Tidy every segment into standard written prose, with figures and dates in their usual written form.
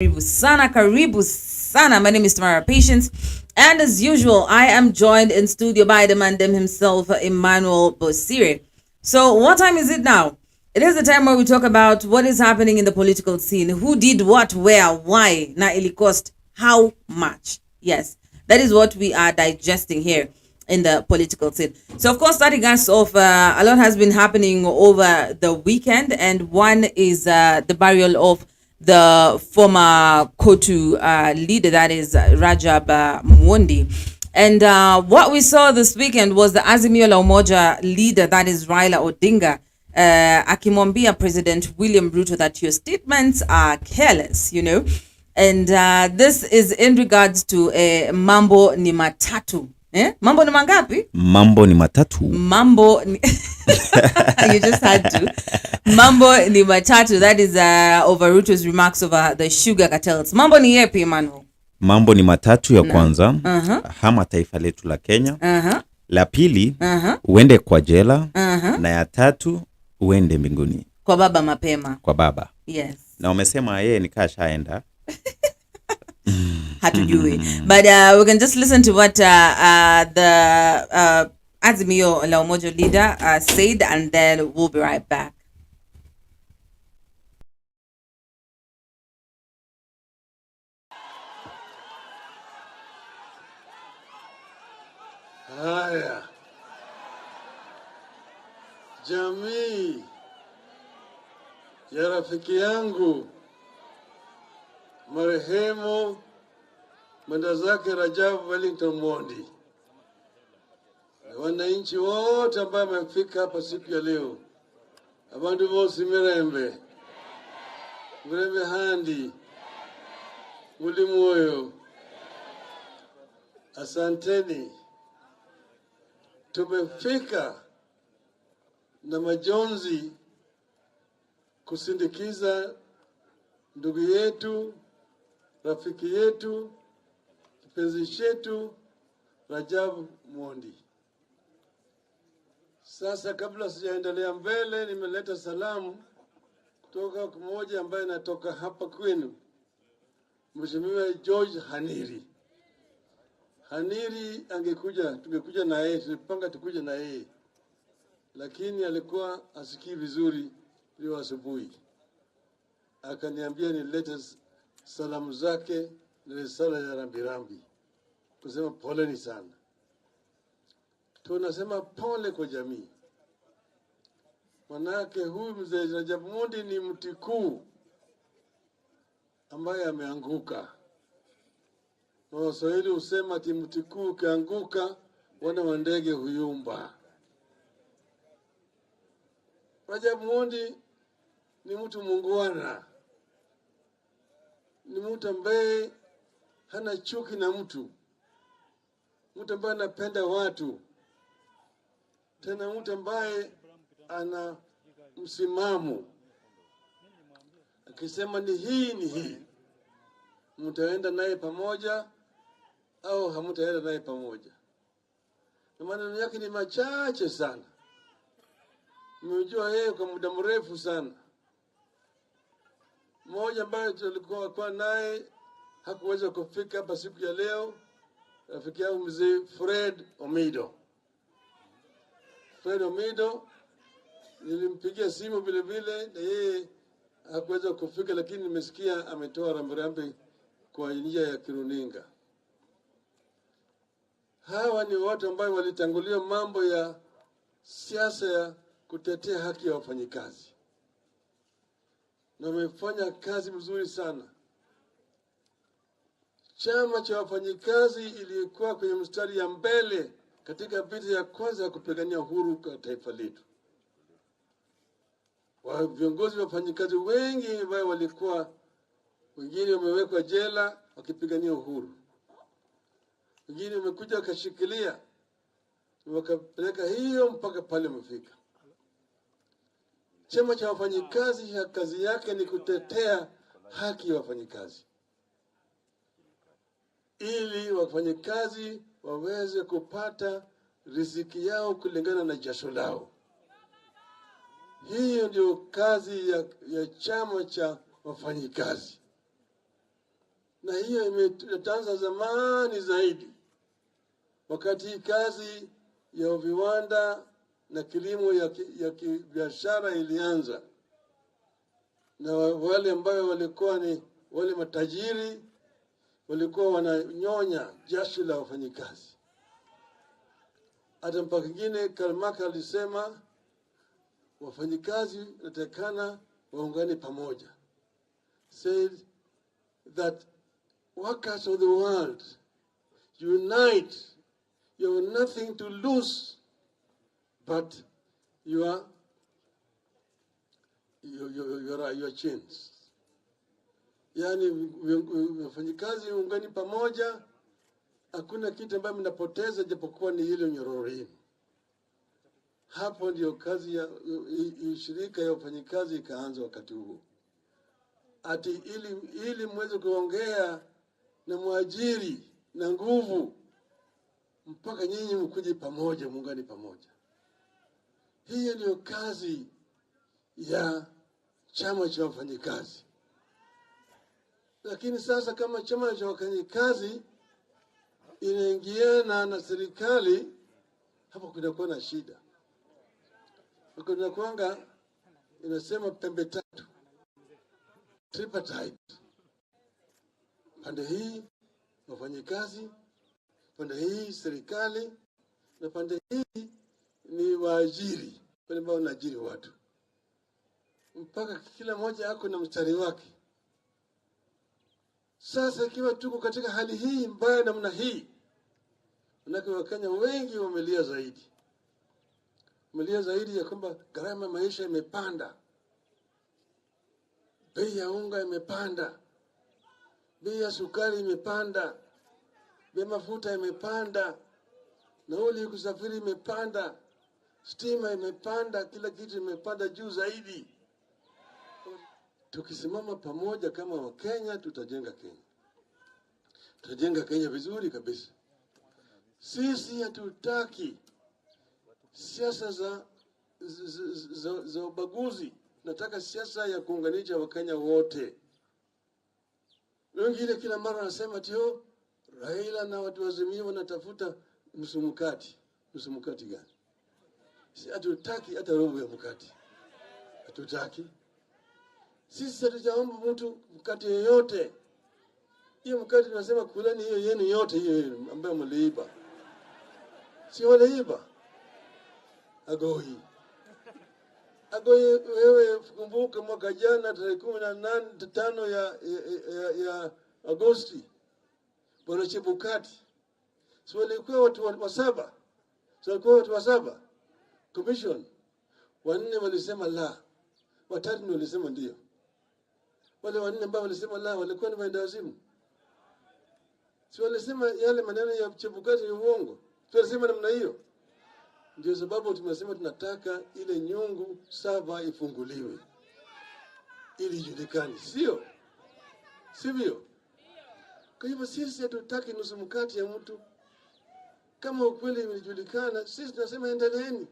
Karibu sana. My name is Tamara Patience, and as usual, I am joined in studio by the man himself, Emmanuel Bosire. So, what time is it now? It is the time where we talk about what is happening in the political scene, who did what, where, why, na ili cost, how much. Yes, that is what we are digesting here in the political scene. So, of course, starting us off, a lot has been happening over the weekend, and one is the burial of the former KOTU leader, that is Rajabu Mwondi. And what we saw this weekend was the Azimio la Umoja leader, that is Raila Odinga, akimwambia President William Ruto that your statements are careless, you know. And this is in regards to mambo ni matatu. Mambo ni mangapi? Mambo ni matatu. Mambo ni you just had to. Mambo ni matatu. That is over Ruto's remarks over the sugar cartels. Mambo ni yepi, Emmanuel? Mambo ni matatu ya kwanza. Hama taifa letu la Kenya. La pili, uende kwa jela. Na ya tatu, uende mbinguni. Kwa baba mapema. Kwa baba. Yes. Na umesema yeye ni kashaenda. Hatujui. But we can just listen to what the Azimio la Umoja leader said, and then we'll be right back. Haya, jamii ya rafiki yangu marehemu mwenda zake Rajabu Wellington Mwondi, wananchi wote ambao wamefika hapa siku ya leo, abandu bose mirembe handi muli moyo, asanteni. Tumefika na majonzi kusindikiza ndugu yetu, rafiki yetu, kipenzi chetu Rajabu Mwondi. Sasa kabla sijaendelea mbele, nimeleta salamu kutoka mmoja ambaye natoka hapa kwenu, Mheshimiwa George Haniri. Haniri angekuja, tungekuja na yeye, tulipanga tukuje na yeye, lakini alikuwa asikii vizuri leo asubuhi. Akaniambia nilete salamu zake na risala ya rambirambi, kusema poleni sana. Tunasema pole kwa jamii, manake huyu mzee Rajabu Mwondi ni mti kuu ambaye ameanguka. Na Waswahili husema ati mti kuu ukianguka wana wa ndege huyumba. Rajabu Mwondi ni mtu muungwana, ni mtu ambaye hana chuki na mtu ambaye anapenda watu, tena mtu ambaye ana msimamo. Akisema ni hii, mtaenda naye pamoja au hamtaenda naye pamoja. Na maneno yake ni machache sana. Nimejua yeye kwa muda mrefu sana. Mmoja ambaye tulikuwa kwa naye hakuweza kufika hapa siku ya leo, rafiki yangu mzee Fred Omido. Fred Omido nilimpigia simu vile vile, na yeye hakuweza kufika, lakini nimesikia ametoa rambirambi kwa njia ya kiruninga. Hawa ni watu ambao walitangulia mambo ya siasa ya kutetea haki ya wafanyikazi, na wamefanya kazi mzuri sana. Chama cha wafanyikazi ilikuwa kwenye mstari ya mbele katika vita ya kwanza ya kupigania uhuru kwa taifa letu. Viongozi wa wafanyikazi wengi ambao walikuwa, wengine wamewekwa jela wakipigania uhuru, wengine wamekuja wakashikilia, wakapeleka hiyo mpaka pale wamefika. Chama cha wafanyikazi ya kazi yake ni kutetea haki ya wafanyikazi, ili wafanyikazi waweze kupata riziki yao kulingana na jasho lao. Hiyo ndio kazi ya chama cha wafanyikazi. na hiyo imetanza zamani zaidi, wakati kazi ya viwanda na kilimo ya biashara ilianza, na wale ambao walikuwa ni wale matajiri walikuwa wananyonya jasho la wafanyikazi. Hata mpaka kingine Karl Marx alisema wafanyikazi natakana waungane pamoja. Said that workers of the world unite. You have nothing to lose but your chains. Yani wafanyikazi ungani pamoja, hakuna kitu ambacho mnapoteza japokuwa ni ile nyororo yenu. Hapo ndio kazi ya shirika ya wafanyikazi ikaanza wakati huo. Ati ili mweze kuongea na mwajiri na nguvu mpaka nyinyi mkuje pamoja, muungane pamoja. Hiyo ndio kazi ya chama cha wafanyikazi. Lakini sasa kama chama cha wafanyikazi inaingiana na serikali, hapo kunakuwa na shida. Kuna kwanga inasema pembe tatu, tripartite. Pande hii wafanyikazi, pande hii serikali, na pande hii ni waajiri, wale ambao wanaajiri watu. Mpaka kila mmoja ako na mstari wake. Sasa ikiwa tuko katika hali hii mbaya namna hii, manake Wakenya wengi wamelia zaidi. Wamelia zaidi ya kwamba gharama ya maisha imepanda. Bei ya unga imepanda. Bei ya sukari imepanda. Bei ya mafuta imepanda. Nauli ya kusafiri imepanda. Stima imepanda, kila kitu imepanda juu zaidi. Tukisimama pamoja kama Wakenya, tutajenga Kenya. Tutajenga Kenya vizuri kabisa. Sisi hatutaki siasa za ubaguzi. Nataka siasa ya kuunganisha Wakenya wote. Wengine kila mara wanasema tio Raila na watu wa Azimio wanatafuta msumukati. Msumukati gani? Sisi hatutaki hata robo ya mkati. Hatutaki. Sisi hatujaomba mtu mkati yoyote. Hiyo mkati tunasema kuleni hiyo yenu yote hiyo ambayo mliiba. Si waliiba. Agoi. Wewe kumbuka mwaka jana tarehe 15 ya Agosti. Bwana Chebukati. Si walikuwa watu wa saba. Si walikuwa watu wa saba. Commission. Wanne walisema la. Watatu walisema ndio. Wale wanne ambao walisema la walikuwa ni waendawazimu. Si walisema yale maneno ya Chebukati ni uongo. Tunasema namna hiyo. Ndio sababu tumesema tunataka ile nyungu 7 ifunguliwe. Ili ijulikane, sio? Sivyo? Kwa hivyo sisi hatutaki nusu mkate ya mtu. Kama ukweli imejulikana, sisi tunasema endeleeni.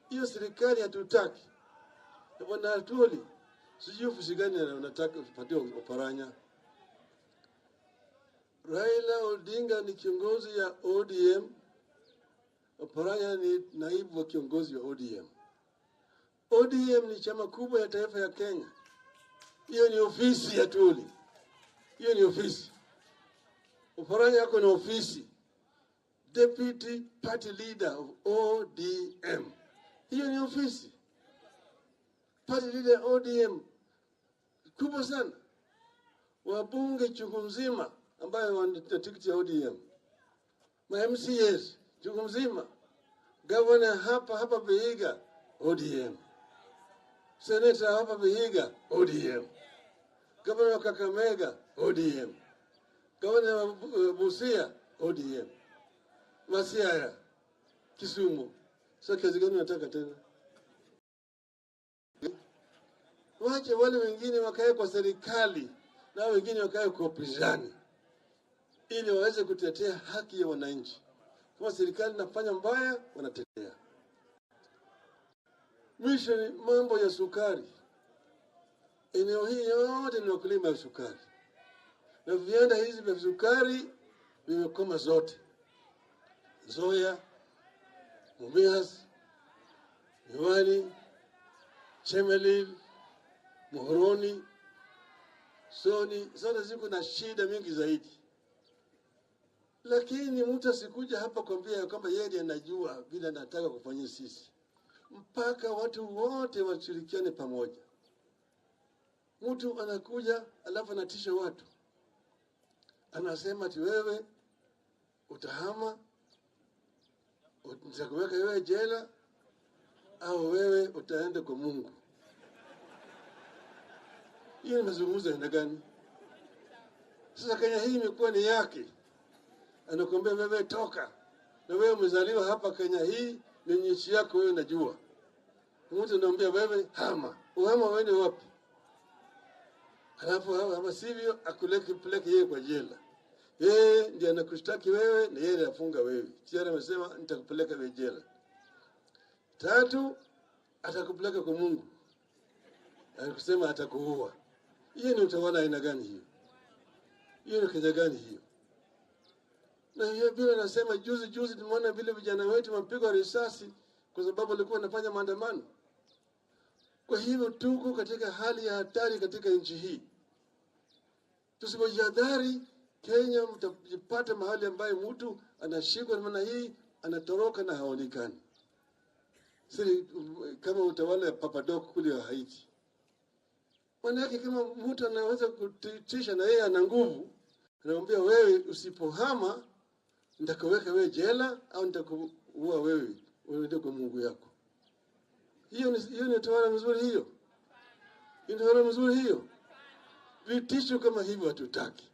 Hiyo serikali hatutaki. Na bwana Atuli, sijui ofisi gani unataka upatie Oparanya. Raila Odinga ni kiongozi ya ODM. Oparanya ni naibu wa kiongozi wa ODM. ODM ni chama kubwa ya taifa ya Kenya. Hiyo ni ofisi ya Atuli. Hiyo ni ofisi. Oparanya yako ni ofisi. Deputy Party Leader of ODM. Hiyo ni ofisi. Party Leader ODM. Kubwa sana. Wabunge chungu mzima ambayo wana tikiti ya ODM. Ma MCS chungu mzima. Governor hapa Vihiga ODM. Senator hapa Vihiga ODM. Governor wa Kakamega ODM. Governor wa Busia ODM. Masiaya Kisumu. Sasa kazi gani unataka tena? Wache wale wengine wakae kwa serikali na wengine wakae kwa upinzani ili waweze kutetea haki ya wananchi. Kama serikali inafanya mbaya, wanatetea. Mwisho ni mambo ya sukari. Eneo hii yote ni wakulima ya sukari. na viwanda hizi vya sukari vimekoma zote. Zoya, Mumias, Miwani, Chemelil, Muhoroni, Soni, zote ziko na shida mingi zaidi. Lakini mtu asikuja hapa kwambia kwamba yeye anajua vile anataka kufanyia sisi. Mpaka watu wote washirikiane pamoja. Mtu anakuja alafu anatisha watu. Anasema ati wewe utahama, nitakuweka wewe jela, au wewe utaenda kwa Mungu. Hiyo ni mazungumzo aina gani? Sasa Kenya hii imekuwa ni yake. Anakuambia wewe toka. Na wewe umezaliwa hapa Kenya hii, ni nchi yako wewe unajua. Mtu anamwambia wewe hama. Uhama wewe wapi? Alafu hama sivyo peleke yeye kwa jela. Yeye ndiye anakushtaki wewe na yeye anafunga wewe. Tayari amesema nitakupeleka wewe jela. 3, atakupeleka kwa Mungu. Anakusema atakuua. Hiyo ni utawala aina gani hiyo? Hiyo ni Kenya gani hiyo? Na hiyo bila nasema juzi tumeona vile vijana wetu wapigwa risasi kwa sababu walikuwa wanafanya maandamano. Kwa hivyo tuko katika hali ya hatari katika nchi hii. Tusipojihadhari, Kenya mtapata mahali ambaye mtu anashikwa namna hii, anatoroka na haonekani. Sisi kama utawala ya Papadok kule wa Haiti. Wanawake kama mtu anaweza kutisha na yeye ana nguvu, anamwambia wewe usipohama nitakuweka wewe jela au nitakuua wewe uende kwa Mungu yako. Hiyo ni utawala mzuri hiyo. Hiyo ni utawala mzuri hiyo. Vitisho kama hivyo hatutaki.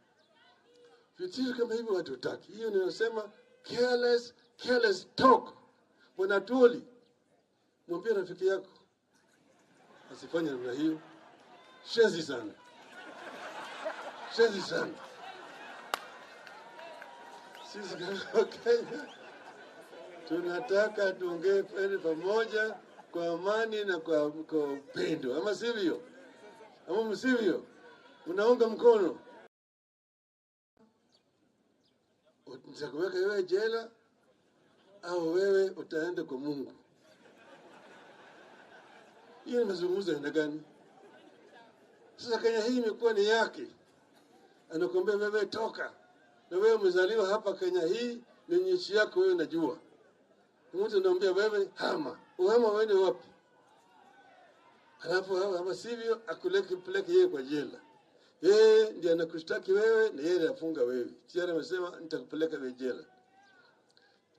Vitisho kama hivyo hatutaki. Hiyo ninasema careless talk. Wanatuli. Mwambie rafiki yako asifanye namna hiyo. Shenzi sana. Shenzi sana. Sisi kama Kenya tunataka tuongee pamoja kwa amani na kwa upendo. Ama sivyo? Ama msivyo? Unaunga mkono. Nitakuweka wewe jela au wewe utaenda kwa Mungu. Hiyo ni mazungumzo aina gani? Sasa Kenya hii imekuwa ni yake. Anakuambia wewe toka. Na wewe umezaliwa hapa Kenya hii, ni nchi yako wewe unajua. Mtu anamwambia wewe hama. Uhama wewe wapi? Alafu hama sivyo peleke yeye kwa jela. Yeye ndiye anakushtaki wewe na yeye anafunga wewe. Tayari amesema nitakupeleka wewe jela.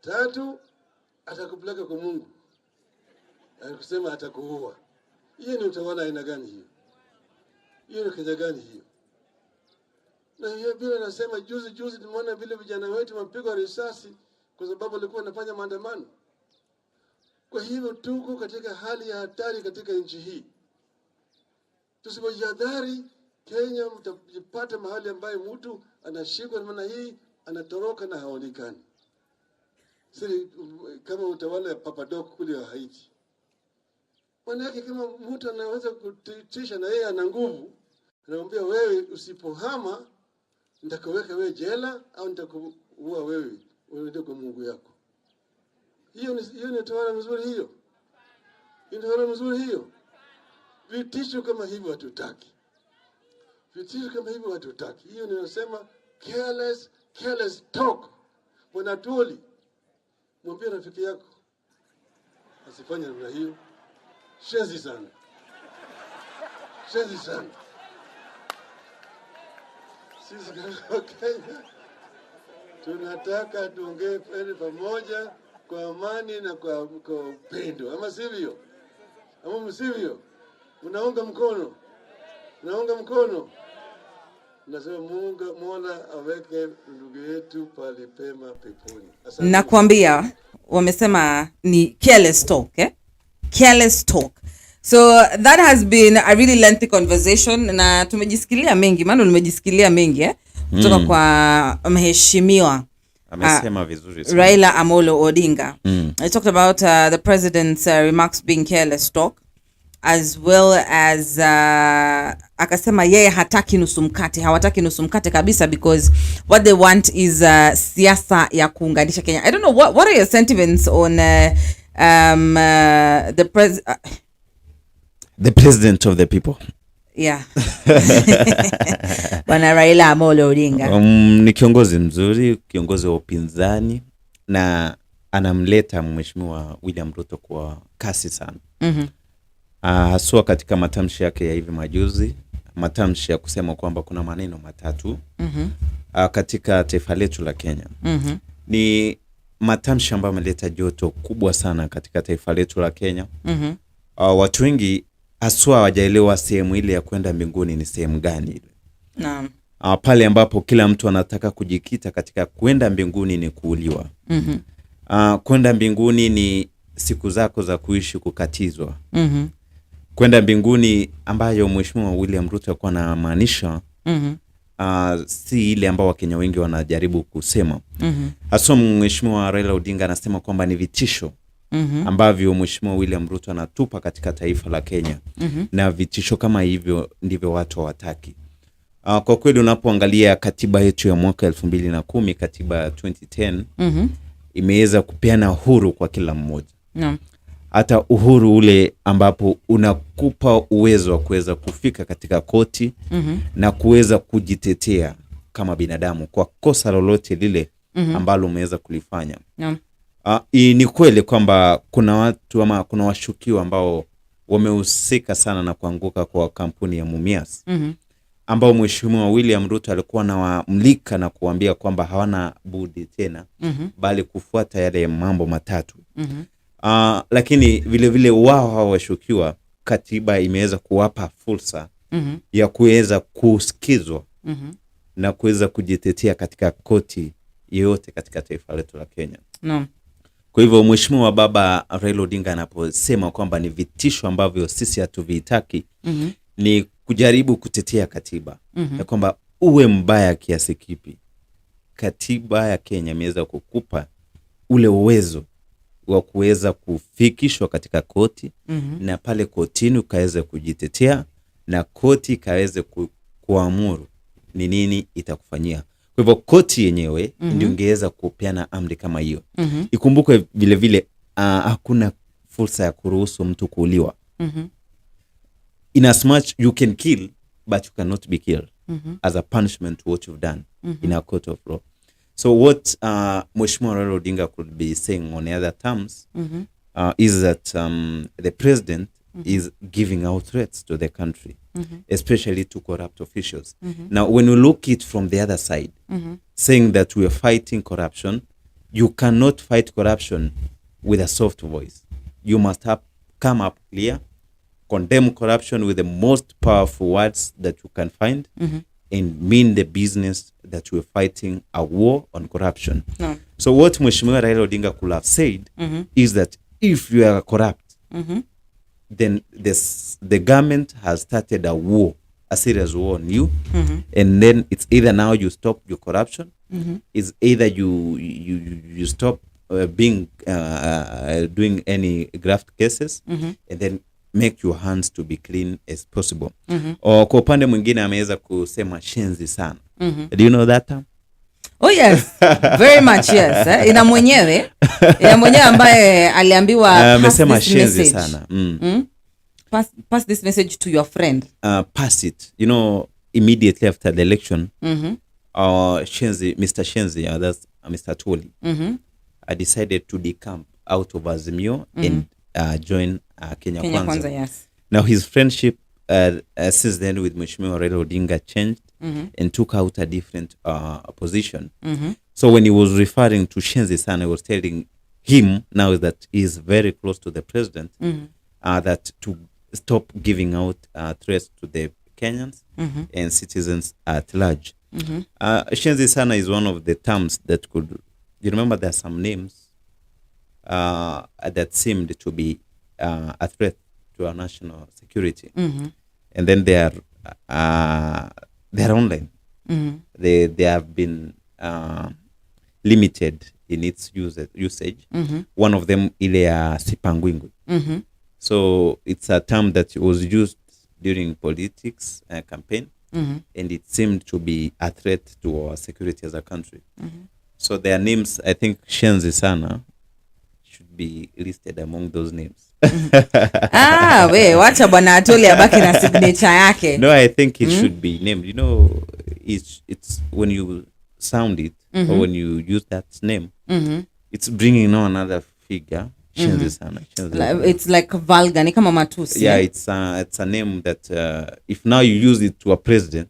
3, atakupeleka kwa Mungu. Anakusema atakuua. Hiyo ni utawala aina gani hiyo? Hiyo ni Kenya gani hiyo? Na hiyo bila nasema juzi tumeona vile vijana wetu wapigwa risasi kwa sababu walikuwa wanafanya maandamano. Kwa hivyo tuko katika hali ya hatari katika nchi hii. Tusipojihadhari, Kenya mtapata mahali ambaye mtu anashikwa namna hii, anatoroka na haonekani. Sisi kama utawala ya Papadok kule wa Haiti. Wanawake kama mtu anaweza kutisha na yeye ana nguvu, anamwambia wewe usipohama nitakuweka wewe jela au nitakuua wewe uende kwa Mungu yako. Hiyo ni utawala mzuri hiyo. Hiyo ni utawala mzuri hiyo. Vitisho kama hivyo hatutaki. Vitisho kama hivyo hatutaki. Hiyo ninasema careless talk. Wanatuli. Mwambie rafiki yako asifanye namna hiyo. Shenzi sana. Shenzi sana. Sisi kama Kenya tunataka tuongee pamoja kwa amani na kwa upendo. Ama sivyo? Ama msivyo? Unaunga mkono. Unaunga mkono. Nasema Mola aweke ndugu yetu pale pema peponi. Nakwambia wamesema ni careless talk, careless talk. So that has been a really lengthy conversation na tumejisikilia mengi, maana nimejisikilia mengi kutoka kwa mheshimiwa amesema vizuri sana Raila Amolo Odinga. I talked about the president's remarks being careless talk. as well as akasema yeye hataki nusu mkate, hawataki nusu mkate kabisa, because what they want is siasa ya kuunganisha Kenya. I don't know, what are your sentiments on the president of the people? Yeah. Bwana Raila Amolo Odinga. Ni kiongozi mzuri, kiongozi wa upinzani, na anamleta Mheshimiwa William Ruto kwa kasi sana. Haswa katika matamshi yake ya hivi majuzi, matamshi ya kusema kwamba kuna maneno matatu katika taifa letu la Kenya. Ni matamshi ambayo ameleta joto kubwa sana katika taifa letu la Kenya. Watu wengi haswa hawajaelewa sehemu ile ya kwenda mbinguni ni sehemu gani ile. Naam. Pale ambapo kila mtu anataka kujikita katika kwenda mbinguni ni kuuliwa. Kwenda mbinguni ni siku zako za kuishi kukatizwa. Kwenda mbinguni ambayo Mheshimiwa William Ruto alikuwa anamaanisha si ile ambao Wakenya wengi wanajaribu kusema. Haswa Mheshimiwa Raila Odinga anasema kwamba ni vitisho ambavyo Mheshimiwa William Ruto anatupa katika taifa la Kenya. Na vitisho kama hivyo ndivyo watu hawataki. Kwa kweli unapoangalia katiba yetu ya mwaka 2010, katiba ya 2010, imeweza kupeana uhuru kwa kila mmoja. Hata uhuru ule ambapo unakupa uwezo wa kuweza kufika katika koti na kuweza kujitetea kama binadamu kwa kosa lolote lile ambalo umeweza kulifanya. Ni kweli kwamba kuna watu ama kuna washukiwa ambao wamehusika sana na kuanguka kwa kampuni ya Mumias, ambao Mheshimiwa William Ruto alikuwa anawamlika na kuambia kwamba hawana budi tena bali kufuata yale mambo matatu. Lakini vile vile wao hawa washukiwa, katiba imeweza kuwapa fursa ya kuweza kusikizwa na kuweza kujitetea katika koti yoyote katika taifa letu la Kenya. Kwa hivyo Mheshimiwa Baba Raila Odinga anaposema kwamba ni vitisho ambavyo sisi hatuvitaki, ni kujaribu kutetea katiba. Ya kwamba uwe mbaya kiasi kipi, katiba ya Kenya imeweza kukupa ule uwezo wa kuweza kufikishwa katika koti, na pale kotini ukaweza kujitetea na koti kaweze kuamuru ni nini itakufanyia. Kwa hivyo koti yenyewe ndio ingeweza kupeana amri kama hiyo. Ikumbuke vile vile hakuna fursa ya kuruhusu mtu kuuliwa. In as much you can kill but you cannot be killed as a punishment to what you've done in a court of law. So what Mheshimiwa Raila Odinga could be saying on the other terms is that the president is giving out threats to the country, especially to corrupt officials. Now, when you look it from the other side, saying that we are fighting corruption, you cannot fight corruption with a soft voice. You must have come up clear, condemn corruption with the most powerful words that you can find, and mean the business that we're fighting a war on corruption. So what Mheshimiwa Raila Odinga could have said is that if you are corrupt, then the government has started a war, a serious war on you, and then it's either now you stop your corruption, it's either you stop doing any graft cases, and then make your hands to be clean as possible. Kwa upande mwingine ameweza kusema shenzi sana. Do you know that term? Oh yes, very much yes. Ina mwenyewe ambaye aliambiwa amesema shenzi sana. Pass this message to your friend. Pass it. You know, immediately after the election, Shenzi, Mr. Shenzi, that's Mr. Toli, I decided to decamp out of Azimio and join Kenya Kwanza. Yes. Now his friendship since then with Mheshimiwa Raila Odinga changed and took out a different position. So when he was referring to Shenzi Sana, he was telling him now that he is very close to the president, that to stop giving out threats to the Kenyans and citizens at large. Shenzi Sana is one of the terms that could, you remember there are some names that seemed to be a threat to our national security, and then they are online. They have been limited in its usage. One of them ile ya Sipangwingu. So it's a term that was used during politics campaign, and it seemed to be a threat to our security as a country. So their names, I think Shenzi Sana should be listed among those names. Wacha bwana Atoli abaki na signature yake. No, I think it should be named. You know, it's when you sound it or when you use that name, it's bringing on another figure. Shenzi Sana. It's like vulgar, ni kama matusi. Yeah, it's a name that if now you use it to a president,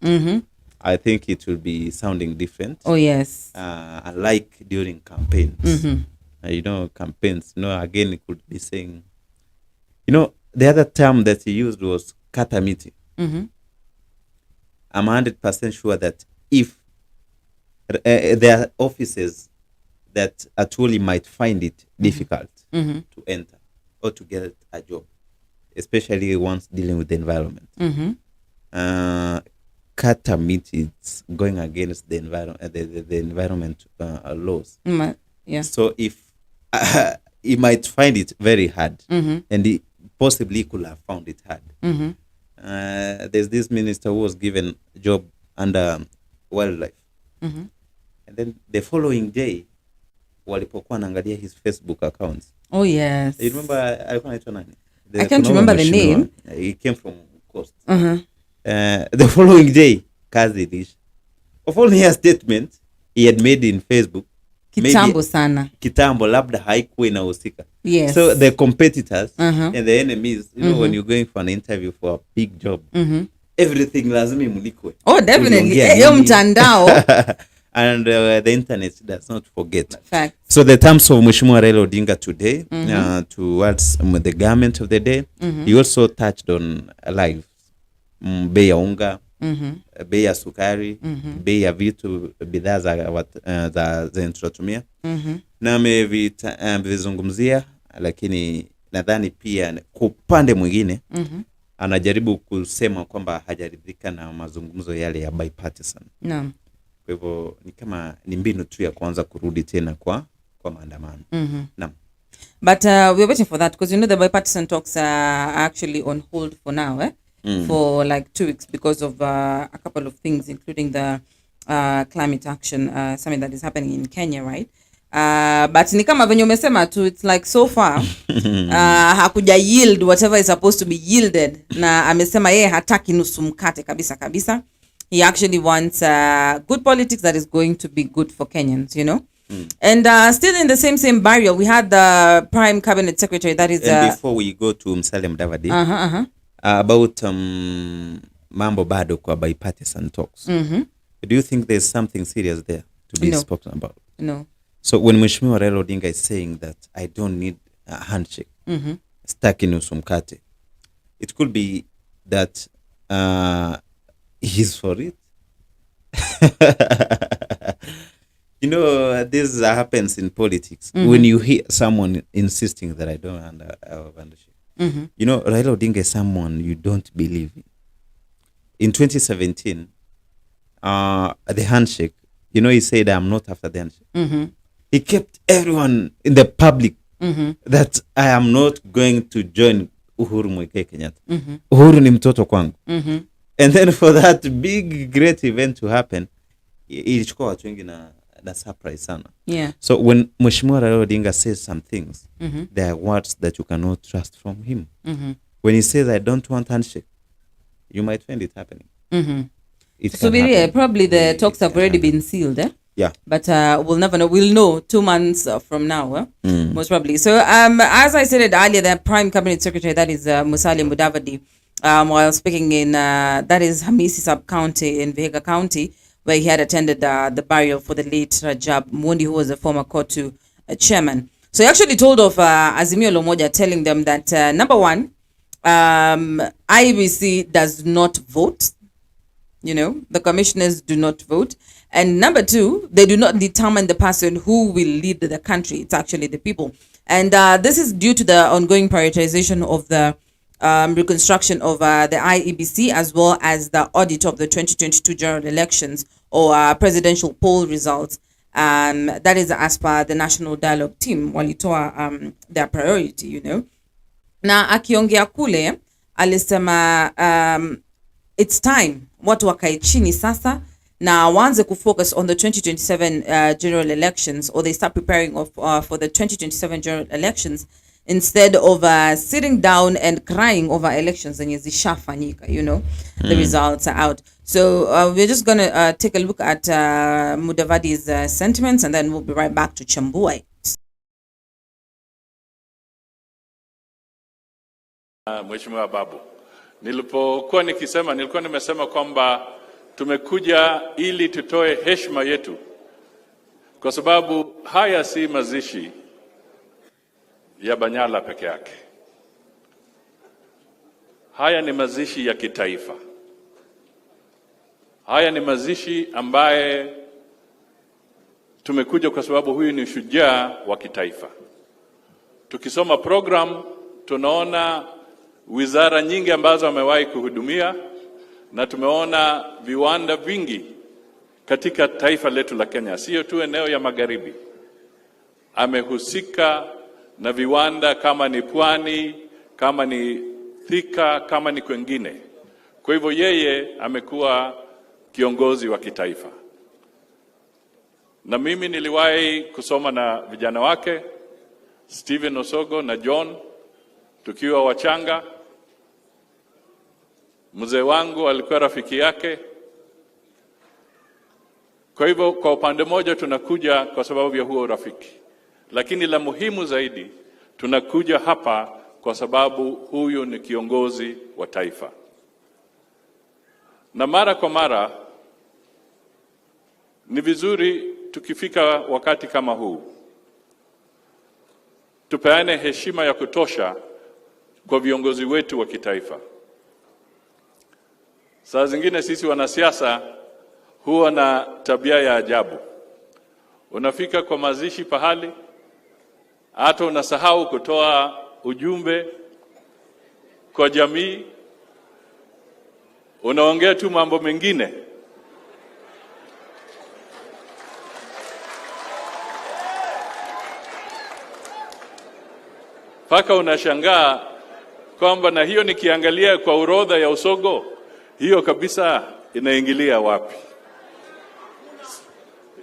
I think it will be sounding different. Oh yes. Unlike during campaigns. You know, campaigns, you know, again, it could be saying, you know, the other term that he used was kata miti. I'm 100% sure that if there are offices that actually might find it difficult to enter or to get a job, especially once dealing with the environment. Kata miti, it's going against the environment laws. Yeah. So if he might find it very hard, and he possibly could have found it hard. There's this minister who was given a job under wildlife, and then the following day, walipokuwa naangalia his Facebook accounts. Oh yes. You remember? I can't remember the name. He came from Coast. The following day, kazi iliisha. Of only a statement he had made in Facebook. Kitambo sana. Kitambo labda haikuwa inahusika. Yes. So the competitors and the enemies, you know, when you're going for an interview for a big job, everything lazima imulikwe. Oh, definitely. Hiyo mtandao. And the internet does not forget. Fact. So the terms of Mheshimiwa Raila Odinga today, towards the government of the day, he also touched on lives. Bei ya unga, bei ya sukari, bei ya vitu bidhaa za tunatumia. Na amevizungumzia, lakini nadhani pia kwa upande mwingine anajaribu kusema kwamba hajaridhika na mazungumzo yale ya bipartisan. Naam. Kwa hivyo ni kama ni mbinu tu ya kuanza kurudi tena kwa maandamano. Naam. But we're waiting for that because you know the bipartisan talks are actually on hold for now, for like 2 weeks because of a couple of things, including the climate action summit that is happening in Kenya, right? But ni kama venye umesema tu, it's like so far hakuja yield whatever is supposed to be yielded, na amesema yeye hataki nusu mkate kabisa. He actually wants good politics that is going to be good for Kenyans, you know. And still in the same barrier, we had the Prime Cabinet Secretary, that is... And before we go to Musalia Mudavadi, about mambo bado kwa bipartisan talks, do you think there's something serious there to be spoken about? No. So when Mheshimiwa Raila Odinga is saying that I don't need a handshake, stuck in usumkate, it could be that he's for it. You know, this happens in politics. When you hear someone insisting that I don't have handshake. You know, Raila Odinga is someone you don't believe in. In 2017, the handshake, you know, he said, I'm not after the handshake. He kept everyone in the public that I am not going to join Uhuru Muigai Kenyatta. Uhuru ni mtoto kwangu. And then for that big, great event to happen, ilichukua watu wengi na surprise sana. Yeah. So when Mheshimiwa Raila Odinga says some things, there are words that you cannot trust from him. When he says, I don't want handshake, you might find it happening. So probably the talks have already been sealed, eh? Yeah. But we'll never know. We'll know 2 months from now, most probably. So as I said earlier, the Prime Cabinet Secretary, that is Musalia Mudavadi, while speaking in, that is Hamisi Sub-County in Vihiga County, where he had attended the burial for the late AJAABU Mundi, who was a former KOTU chairman. So he actually told of Azimio la Umoja, telling them that, number one, IEBC does not vote. You know, the commissioners do not vote. And number two, they do not determine the person who will lead the country. It's actually the people. And this is due to the ongoing prioritization of the reconstruction of the IEBC, as well as the audit of the 2022 general elections or presidential poll results. That is as per the National Dialogue team, walitoa their priority, you know. Na akiongea kule alisema it's time watu wakae chini sasa na waanze kufocus on the 2027 general elections, or they start preparing for the 2027 general elections instead of sitting down and crying over elections zenye zishafanyika, you know. The results are out. So we're just going to take a look at Mudavadi's sentiments, and then we'll be right back to Chambua. Mheshimiwa Babu, nilikuwa nimesema kwamba tumekuja ili tutoe heshima yetu, kwa sababu haya si mazishi ya Banyala peke yake. Haya ni mazishi ya kitaifa. Haya ni mazishi ambaye tumekuja kwa sababu huyu ni shujaa wa kitaifa. Tukisoma program tunaona wizara nyingi ambazo amewahi kuhudumia, na tumeona viwanda vingi katika taifa letu la Kenya, sio tu eneo ya magharibi. Amehusika na viwanda kama ni Pwani, kama ni Thika, kama ni kwengine. Kwa hivyo yeye amekuwa kiongozi wa kitaifa. Na mimi niliwahi kusoma na vijana wake Stephen Osogo na John tukiwa wachanga. Mzee wangu alikuwa rafiki yake. Kwa hivyo kwa upande moja tunakuja kwa sababu ya huo rafiki, lakini la muhimu zaidi tunakuja hapa kwa sababu huyu ni kiongozi wa taifa. Na mara kwa mara ni vizuri tukifika wakati kama huu tupeane heshima ya kutosha kwa viongozi wetu wa kitaifa. Saa zingine sisi wanasiasa huwa na tabia ya ajabu. Unafika kwa mazishi pahali, hata unasahau kutoa ujumbe kwa jamii, unaongea tu mambo mengine. Paka unashangaa kwamba na hiyo nikiangalia kwa orodha ya Osogo, hiyo kabisa inaingilia wapi?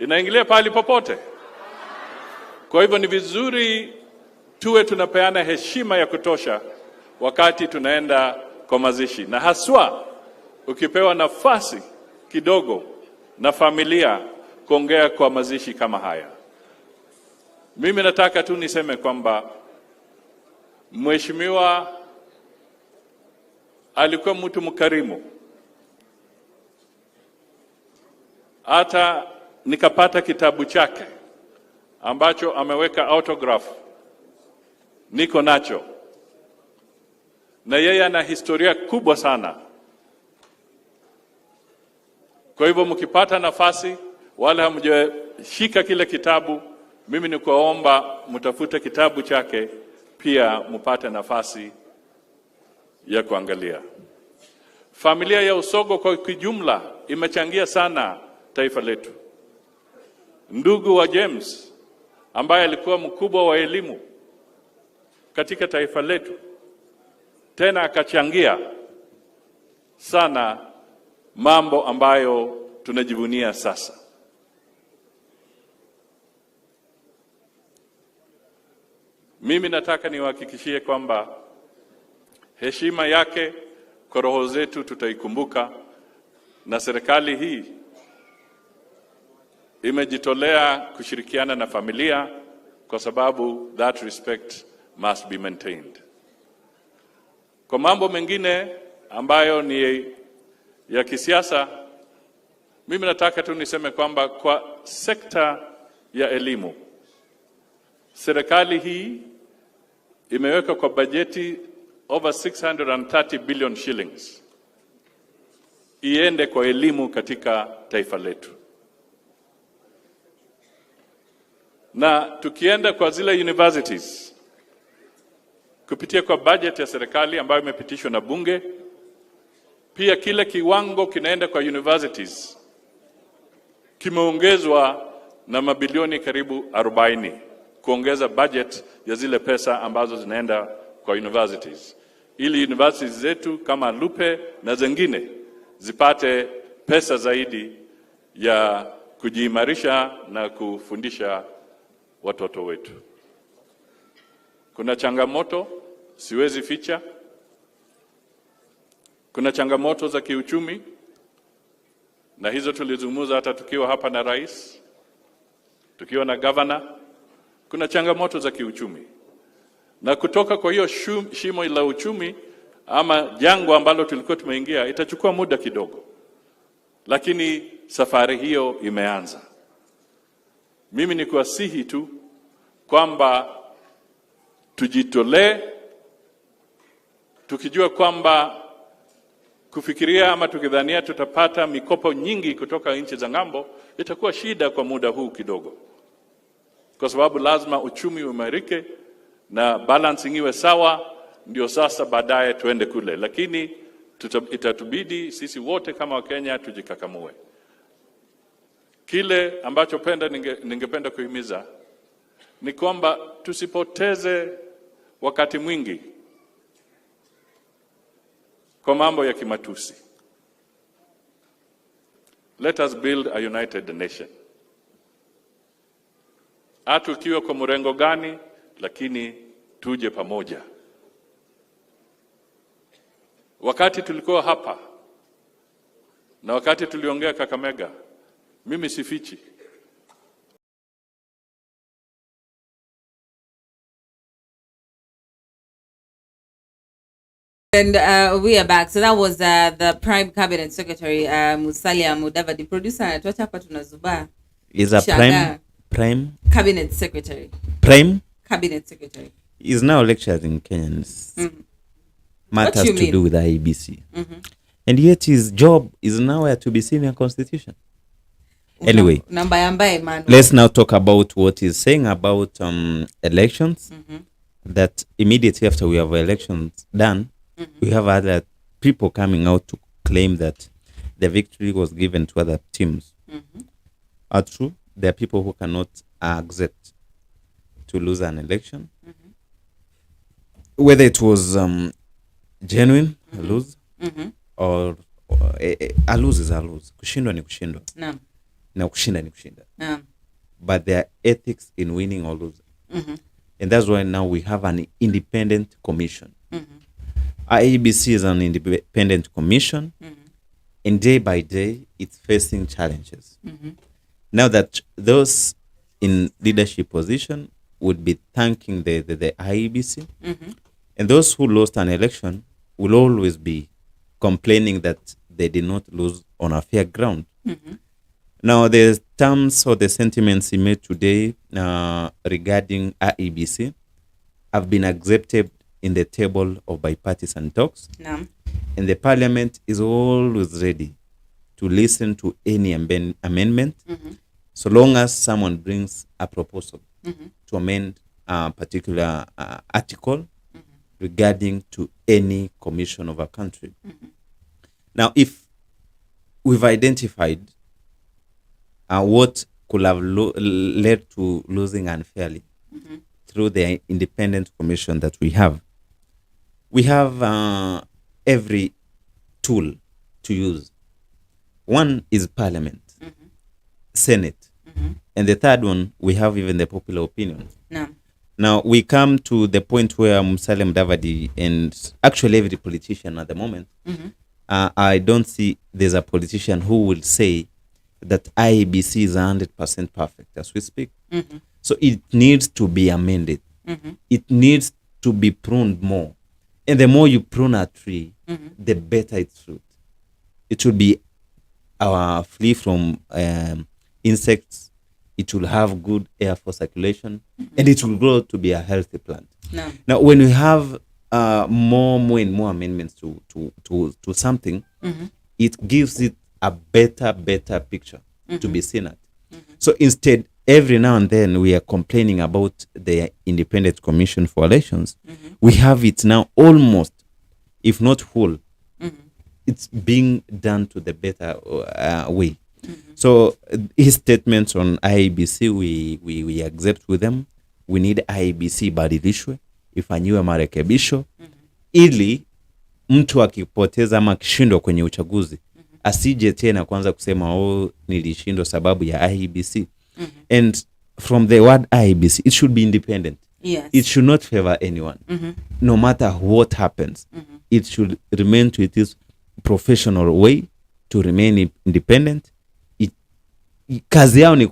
Inaingilia pahali popote. Kwa hivyo ni vizuri tuwe tunapeana heshima ya kutosha wakati tunaenda kwa mazishi, na haswa ukipewa nafasi kidogo na familia kuongea kwa mazishi kama haya. Mimi nataka tu niseme kwamba mheshimiwa alikuwa mtu mkarimu. Hata nikapata kitabu chake ambacho ameweka autograph, niko nacho. Na yeye ana historia kubwa sana. Kwa hivyo mkipata nafasi, wala hamjashika kile kitabu, mimi nikuomba mtafute kitabu chake pia mpate nafasi ya kuangalia. Familia ya Osogo kwa kijumla imechangia sana taifa letu. Ndugu wa James ambaye alikuwa mkubwa wa elimu katika taifa letu, tena akachangia sana mambo ambayo tunajivunia sasa. Mimi nataka niwahakikishie kwamba heshima yake kwa roho zetu tutaikumbuka, na serikali hii imejitolea kushirikiana na familia kwa sababu that respect must be maintained. Kwa mambo mengine ambayo ni ya kisiasa, mimi nataka tu niseme kwamba kwa sekta ya elimu, serikali hii imeweka kwa bajeti over 630 billion shillings iende kwa elimu katika taifa letu. Na tukienda kwa zile universities, kupitia kwa budget ya serikali ambayo imepitishwa na bunge, pia kile kiwango kinaenda kwa universities kimeongezwa na mabilioni karibu 40, kuongeza budget ya zile pesa ambazo zinaenda kwa universities, ili universities zetu kama Lupe na zingine zipate pesa zaidi ya kujiimarisha na kufundisha watoto wetu. Kuna changamoto, siwezi ficha. Kuna changamoto za kiuchumi, na hizo tulizungumza hata tukiwa hapa na rais, tukiwa na governor. Kuna changamoto za kiuchumi, na kutoka kwa hiyo shimo la uchumi ama jangwa ambalo tulikuwa tumeingia itachukua muda kidogo, lakini safari hiyo imeanza. Mimi ni kuasihi tu kwamba tujitolee, tukijua kwamba kufikiria ama tukidhania tutapata mikopo nyingi kutoka nchi za ngambo itakuwa shida kwa muda huu kidogo, kwa sababu lazima uchumi uimarike na balancing iwe sawa, ndio sasa baadaye tuende kule. Lakini itatubidi sisi wote kama Wakenya tujikakamue. Kile ambacho ningependa kuhimiza ni kwamba tusipoteze wakati mwingi kwa mambo ya kimatusi. Let us build a united nation. Hata ukiwa kwa mrengo gani, lakini tuje pamoja. Wakati tulikuwa hapa na wakati tuliongea Kakamega, mimi sifichi, And we are back. So that was the Prime Cabinet Secretary Musalia Mudavadi. Producer, tuacha hapa tunazubaa. Is a prime Cabinet Secretary. Prime Cabinet Secretary is now lecturing Kenyans matters to do with the IEBC. And yet his job is nowhere to be seen in the Constitution. Anyway, let's now talk about what he's saying about elections. That immediately after we have elections done, we have other people coming out to claim that the victory was given to other teams. Are true. There are people who cannot accept to lose an election. Whether it was genuine, a lose, or a lose is a lose. Kushindwa ni kushindwa. Naam. Na kushinda ni kushinda. Naam. But there are ethics in winning or losing. And that's why now we have an independent commission. IEBC is an independent commission, and day by day it's facing challenges. Now that those in leadership position would be thanking the IEBC, and those who lost an election will always be complaining that they did not lose on a fair ground. Now the terms or the sentiments he made today regarding IEBC have been accepted in the table of bipartisan talks. No. And the parliament is always ready to listen to any amendment, so long as someone brings a proposal to amend a particular article regarding to any commission of a country. Now, if we've identified what could have led to losing unfairly through the independent commission that we have every tool to use. One is parliament, Senate, and the third one, we have even the popular opinion. No. Now, we come to the point where Musalia Mudavadi and actually every politician at the moment, I don't see there's a politician who will say that IEBC is 100% perfect as we speak. So it needs to be amended. It needs to be pruned more. And the more you prune a tree, the better its fruit. It should be free from insects. It will have good air for circulation, and it will grow to be a healthy plant. No. Now, when we have more and more amendments to something, it gives it a better picture to be seen at. So instead, every now and then we are complaining about the Independent Commission for Elections. We have it now almost, if not full, it's being done to the better way. So his statements on IEBC, we accept with them. We need IEBC badilishwe. ifanyiwe marekebisho ili mtu akipoteza ama akishindwa kwenye uchaguzi asije tena kuanza kusema nilishindwa sababu ya IEBC. And from the word IEBC, it should be independent. Yes. It should not favor anyone. No matter what happens. It should remain to its professional way to remain independent. Kazi yao ni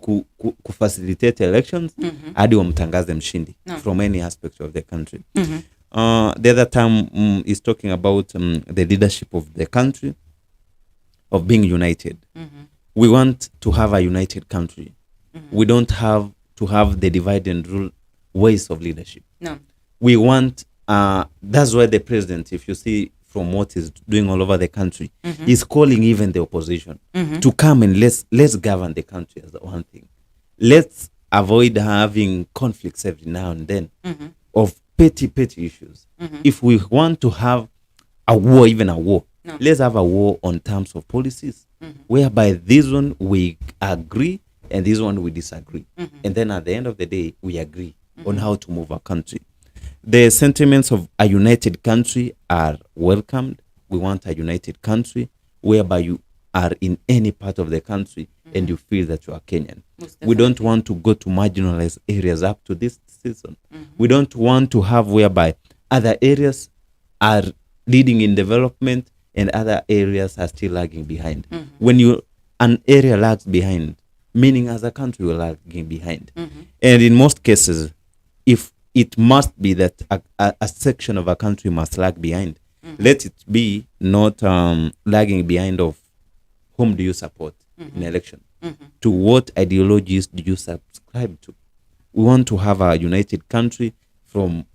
kufacilitate elections hadi wamtangaze mshindi from any aspect of the country. The other term is talking about the leadership of the country, of being united. We want to have a united country. We don't have to have the divide and rule ways of leadership. No. We want, that's why the president, if you see from what he's doing all over the country, he's calling even the opposition to come and let's govern the country as one thing. Let's avoid having conflicts every now and then of petty issues. If we want to have a war, even a war, let's have a war on terms of policies, whereby this one we agree and this one we disagree. And then at the end of the day, we agree on how to move our country. The sentiments of a united country are welcomed. We want a united country whereby you are in any part of the country and you feel that you are Kenyan. We don't want to go to marginalized areas up to this season. We don't want to have whereby other areas are leading in development and other areas are still lagging behind. When an area lags behind, meaning as a country we're lagging behind. And in most cases, if it must be that a section of a country must lag behind, let it be not lagging behind of whom do you support in election, to what ideologies do you subscribe to. We want to have a united country from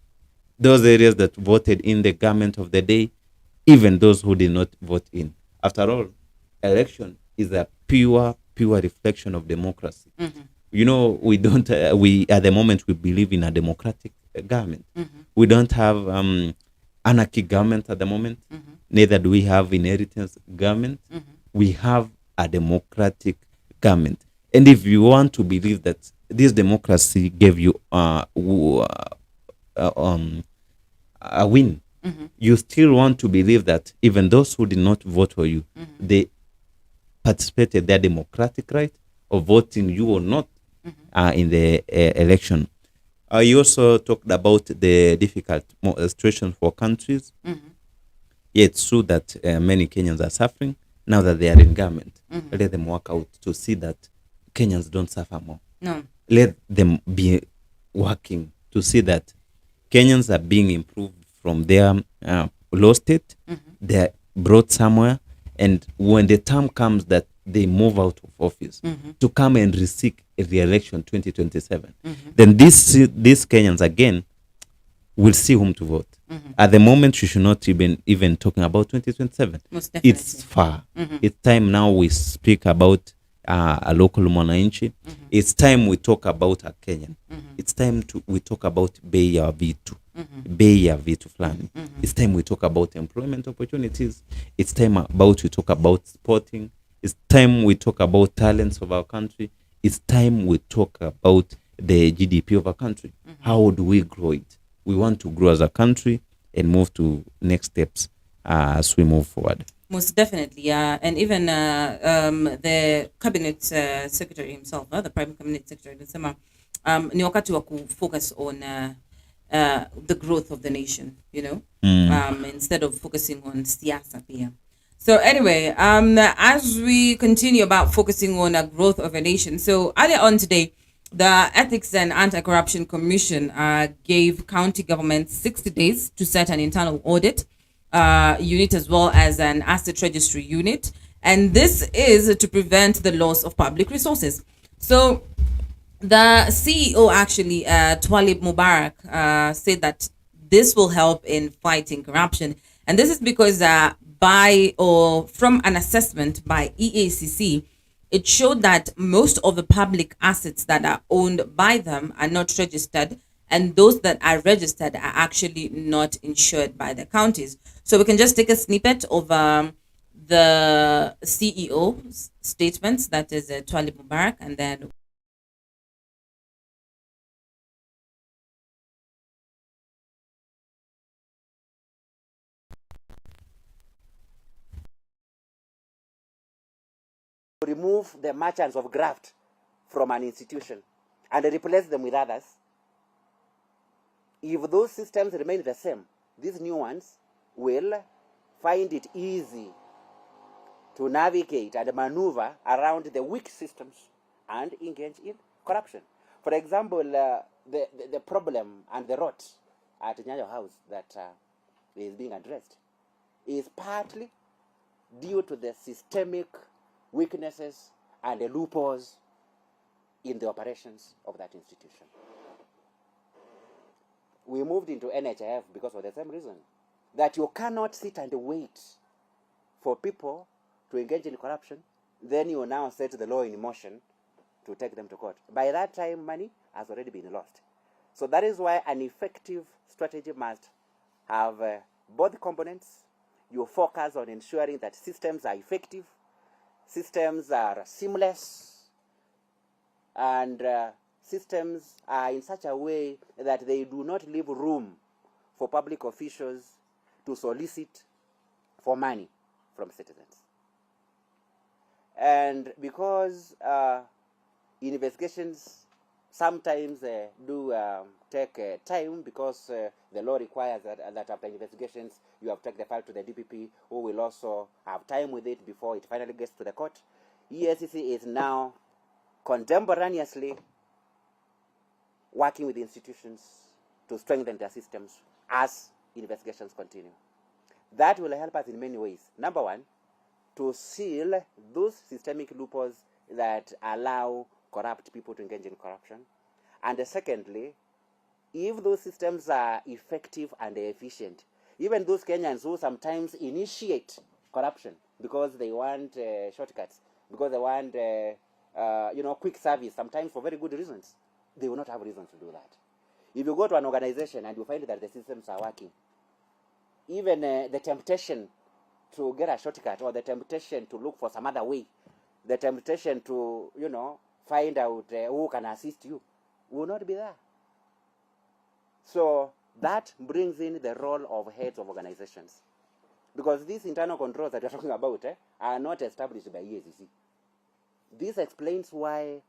those areas that voted in the government of the day, even those who did not vote in. After all, election is a pure reflection of democracy. You know, we don't, we at the moment we believe in a democratic government. We don't have anarchy government at the moment. Neither do we have inheritance government. We have a democratic government. And if you want to believe that this democracy gave you a win, you still want to believe that even those who did not vote for you, they participated their democratic right of voting you or not in the election. You also talked about the difficult situation for countries. Yeah, it's true that many Kenyans are suffering now that they are in government. Let them work out to see that Kenyans don't suffer more. No. Let them be working to see that Kenyans are being improved from their low state. They're brought somewhere. And when the time comes that they move out of office to come and seek a re-election 2027, then these Kenyans again will see whom to vote. At the moment, you should not even talking about 2027. It's far. It's time now we speak about a local mwananchi. It's time we talk about a Kenyan. It's time we talk about bei ya vitu. Bei ya vitu fulani. It's time we talk about employment opportunities. It's time we talk about sporting. It's time we talk about talents of our country. It's time we talk about the GDP of our country. How do we grow it? We want to grow as a country and move to next steps as we move forward. Most definitely, and even the cabinet secretary himself, the prime cabinet secretary, ni wakati wa focus on the growth of the nation, you know, instead of focusing on siasa pia. So anyway, as we continue about focusing on a growth of a nation, so earlier on today, the Ethics and Anti-Corruption Commission gave county governments 60 days to set an internal audit unit as well as an asset registry unit. And this is to prevent the loss of public resources. So the CEO actually, Twalib Mubarak, said that this will help in fighting corruption. And this is because from an assessment by EACC, it showed that most of the public assets that are owned by them are not registered, and those that are registered are actually not insured by the counties. So we can just take a snippet of the CEO's statements, that is Twalib Mubarak, and then remove the merchants of graft from an institution and replace them with others. If those systems remain the same, these new ones will find it easy to navigate and maneuver around the weak systems and engage in corruption. For example, the problem and the rot at Nyayo House that is being addressed is partly due to the systemic weaknesses and the loopholes in the operations of that institution. We moved into NHIF because of the same reason, that you cannot sit and wait for people to engage in corruption, then you now set the law in motion to take them to court. By that time, money has already been lost. So that is why an effective strategy must have both components. You focus on ensuring that systems are effective, systems are seamless, and systems are in such a way that they do not leave room for public officials to solicit for money from citizens. And because investigations sometimes do take time, because the law requires that after investigations you have to take the file to the DPP, who will also have time with it before it finally gets to the court. EACC is now contemporaneously working with the institutions to strengthen their systems as investigations continue. That will help us in many ways. Number one, to seal those systemic loopholes that allow corrupt people to engage in corruption. And secondly, if those systems are effective and efficient, even those Kenyans who sometimes initiate corruption because they want shortcuts, because they want quick service, sometimes for very good reasons, they will not have reasons to do that. If you go to an organization and you find that the systems are working, even the temptation to get a shortcut, or the temptation to look for some other way, the temptation to, find out who can assist you, will not be there. So that brings in the role of heads of organizations. Because these internal controls that you're talking about are not established by EACC. This explains why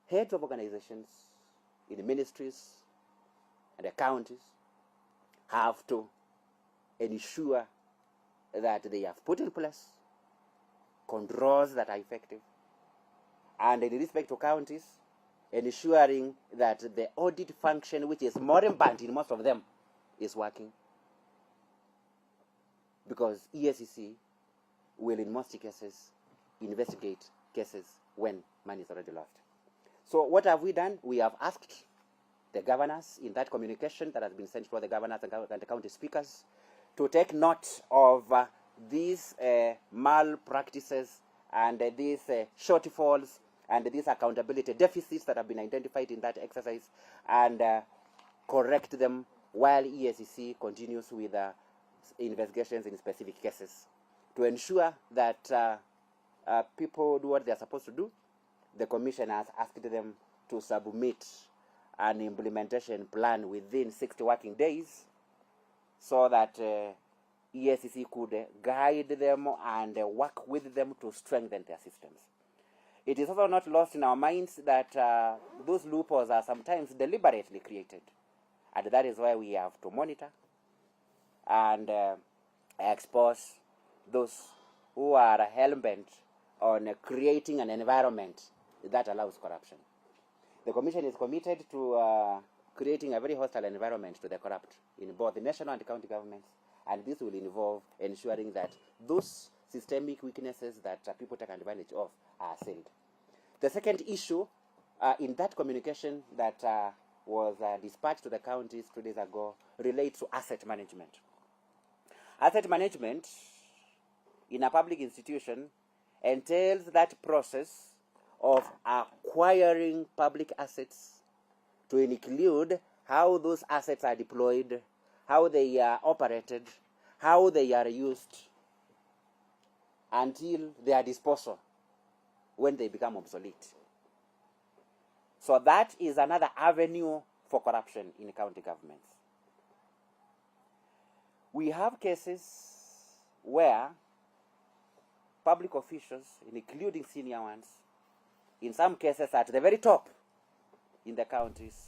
heads of organizations in the ministries and the counties have to ensure that they have put in place controls that are effective, and in respect to counties, ensuring that the audit function, which is moribund in most of them, is working, because EACC will in most cases investigate cases when money is already lost. So what have we done? We have asked the governors in that communication that has been sent to the governors and the county speakers to take note of these malpractices and these shortfalls and these accountability deficits that have been identified in that exercise, and correct them while EACC continues with investigations in specific cases. To ensure that people do what they are supposed to do, the Commission has asked them to submit an implementation plan within 60 working days, so that EACC could guide them and work with them to strengthen their systems. It is also not lost in our minds that those loopholes are sometimes deliberately created, and that is why we have to monitor and expose those who are hell-bent on creating an environment that allows corruption. The Commission is committed to creating a very hostile environment to the corrupt in both the national and county governments, and this will involve ensuring that those systemic weaknesses that people take advantage of are sealed. The second issue in that communication that was dispatched to the counties 2 days ago relates to asset management. Asset management in a public institution entails that process of acquiring public assets to include how those assets are deployed, how they are operated, how they are used, until their disposal when they become obsolete. So that is another avenue for corruption in county governments. We have cases where public officials, including senior ones, in some cases at the very top in the counties.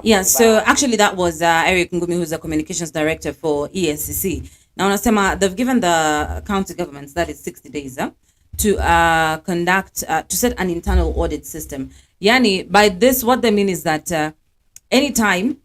Yeah, so actually that was Eric Ngumi, who's the communications director for ESCC. Now, Nasema, they've given the county governments, that is 60 days, to conduct, to set an internal audit system. Yani, by this, what they mean is that anytime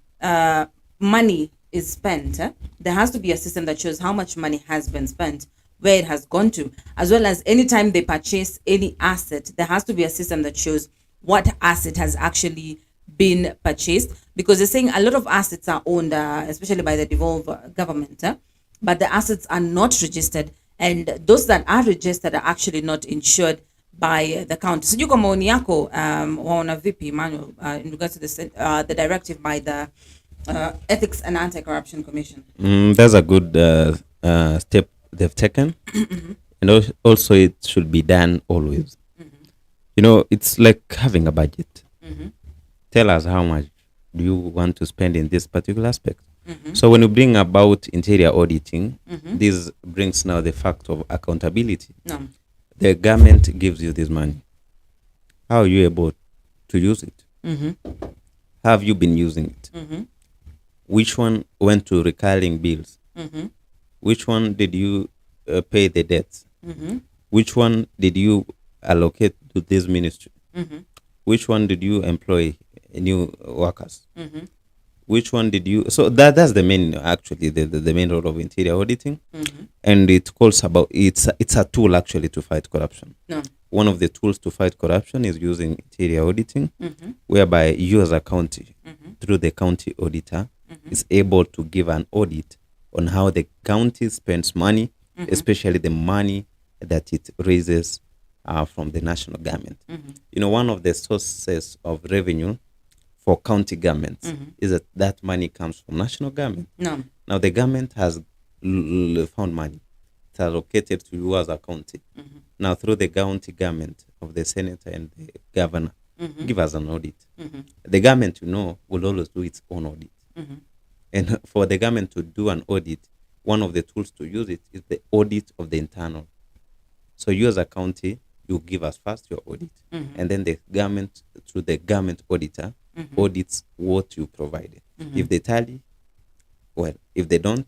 money is spent, there has to be a system that shows how much money has been spent, where it has gone to, as well as anytime they purchase any asset, there has to be a system that shows what asset has actually been purchased, because they're saying a lot of assets are owned, especially by the devolved government, but the assets are not registered, and those that are registered are actually not insured by the county. So, yuko maoni yako waona vipi, Emmanuel, in regards to the directive by the Ethics and Anti-Corruption Commission? That's a good step they've taken. And also it should be done always. You know, it's like having a budget. Tell us how much do you want to spend in this particular aspect. So when you bring about interior auditing, this brings now the fact of accountability. No. The government gives you this money. How are you able to use it? Have you been using it? Which one went to recurring bills? Which one did you pay the debts? Which one did you allocate to this ministry? Which one did you employ new workers? Which one did you? So that's the main, actually, the main role of interior auditing. And it calls about, it's a tool actually to fight corruption. No. One of the tools to fight corruption is using interior auditing, whereby you as a county, through the county auditor, is able to give an audit on how the county spends money, especially the money that it raises from the national government. You know, one of the sources of revenue for county governments is that money comes from national government. No. Now the government has found money. It's allocated to you as a county. Now through the county government of the senator and the governor, give us an audit. The government, you know, will always do its own audit. And for the government to do an audit, one of the tools to use it is the audit of the internal. So you as a county, you give us first your audit, and then the government, through the government auditor, audits what you provided. If they tally, well, if they don't,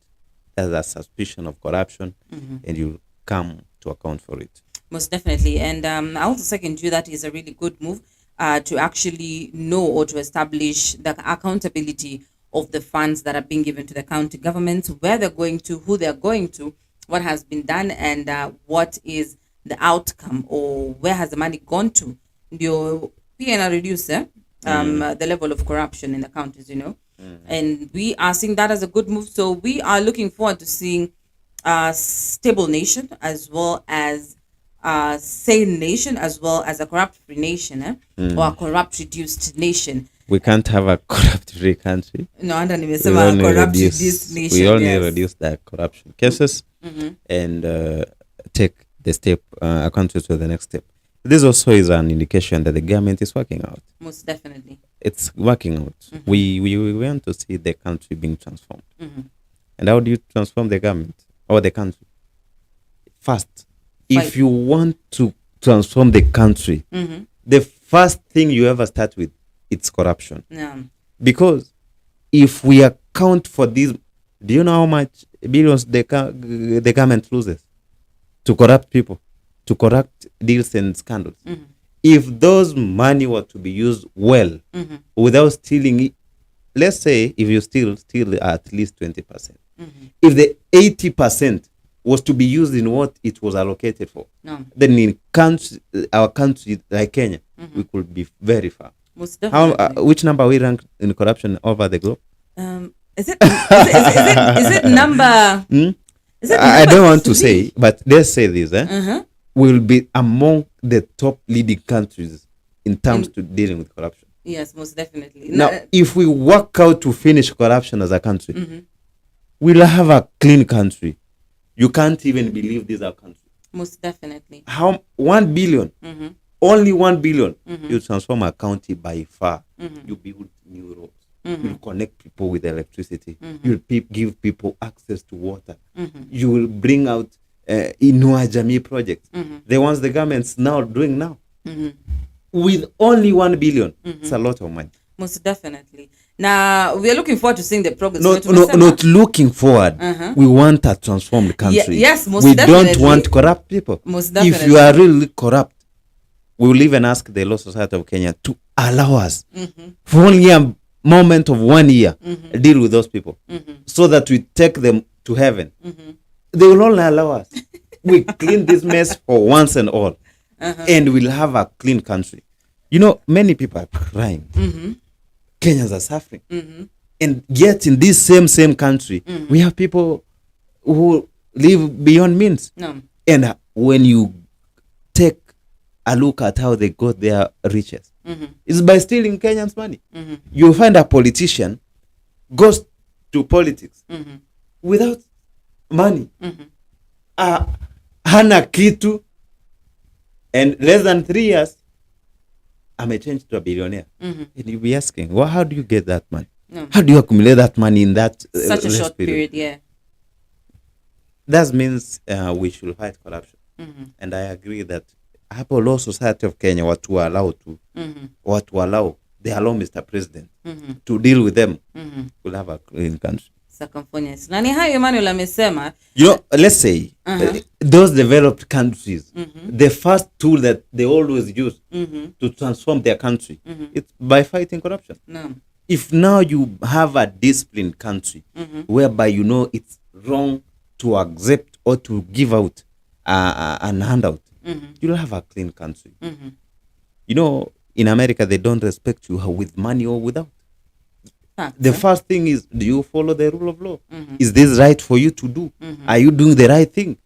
there's a suspicion of corruption, and you come to account for it. Most definitely. And I also second you, that is a really good move to actually know or to establish the accountability of the funds that are being given to the county governments, where they're going to, who they're going to, what has been done, and what is the outcome, or where has the money gone to. Your PNR reduce the level of corruption in the counties, you know. And we are seeing that as a good move. So we are looking forward to seeing a stable nation, as well as a sane nation, as well as a corrupt-free nation, or a corrupt-reduced nation. We can't have a corrupt-free country. No, and nimesema corrupt-reduced nation. We only reduce the corruption cases and take the step, a country to the next step. This also is an indication that the government is working out. Most definitely. It's working out. We want to see the country being transformed. And how do you transform the government or the country? First, if you want to transform the country, the first thing you ever start with, it's corruption. Yeah. Because if we account for this, do you know how much billions the government loses to corrupt people, to corrupt deals and scandals? If those money were to be used well, without stealing it, let's say if you steal at least 20%. If the 80% was to be used in what it was allocated for, then in our country like Kenya, we could be very far. Most definitely. Which number we rank in corruption over the globe? Is it number? I don't want to say, but let's say this. We'll be among the top leading countries in terms to dealing with corruption. Yes, most definitely. Now, if we work out to finish corruption as a country, we'll have a clean country. You can't even believe this is our country. Most definitely. How 1 billion, only 1 billion, you transform a county by far. You build new roads. You connect people with electricity. You give people access to water. You will bring out Inua Jamii projects, the ones the government's now doing now, with only 1 billion. It's a lot of money. Most definitely. Now, we are looking forward to seeing the progress. Not looking forward. We want a transformed country. Yes, most we definitely. We don't want corrupt people. Most definitely. If you are really corrupt, we will even ask the Law Society of Kenya to allow us for only a moment of 1 year deal with those people so that we take them to heaven. They will only allow us. We clean this mess for once and all, and we'll have a clean country. You know, many people are crying. Kenyans are suffering. And yet in this same country, we have people who live beyond means. No. And when you take a look at how they got their riches, it's by stealing Kenyans' money. You find a politician goes to politics without money. Hana kitu, and less than 3 years, I'm a change to a billionaire. And you'll be asking, well, how do you get that money? No. How do you accumulate that money in that such a short period? Yeah. That means we should fight corruption. And I agree that hapo Law Society of Kenya watu allow they allow Mr. President to deal with them. We'll have a clean country. Circumference. Nani hayo Emmanuel amesema. You know, let's say those developed countries, the first tool that they always use to transform their country, it's by fighting corruption. No. If now you have a disciplined country whereby you know it's wrong to accept or to give out an handout, you'll have a clean country. You know, in America, they don't respect you with money or without. The first thing is, do you follow the rule of law? Is this right for you to do? Are you doing the right thing?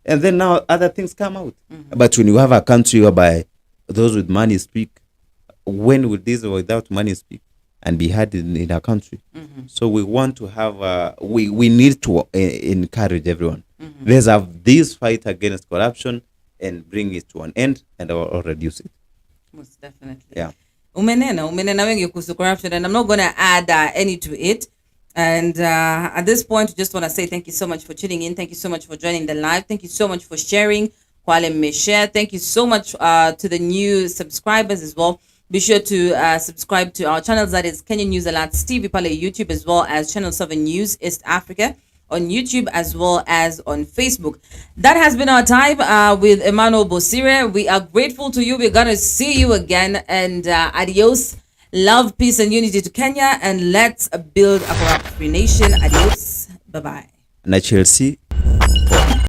And then now other things come out. But when you have a country whereby those with money speak, when will this without money speak and be heard in our country? So we want to have, we need to encourage everyone. Let's have this fight against corruption and bring it to an end and or reduce it. Most definitely. Yeah. Umenena wengi kuhusu corruption, and I'm not going to add any to it. And at this point, I just want to say thank you so much for tuning in. Thank you so much for joining the live. Thank you so much for sharing. Thank you so much to the new subscribers as well. Be sure to subscribe to our channels. That is Kenyan News Alerts TV, Pale YouTube, as well as Channel 7 News East Africa on YouTube, as well as on Facebook. That has been our time with Emmanuel Bosire. We are grateful to you. We're going to see you again. And adios. Love, peace, and unity to Kenya. And let's build a corrupt-free nation. Adios. Bye-bye. Na Chelsea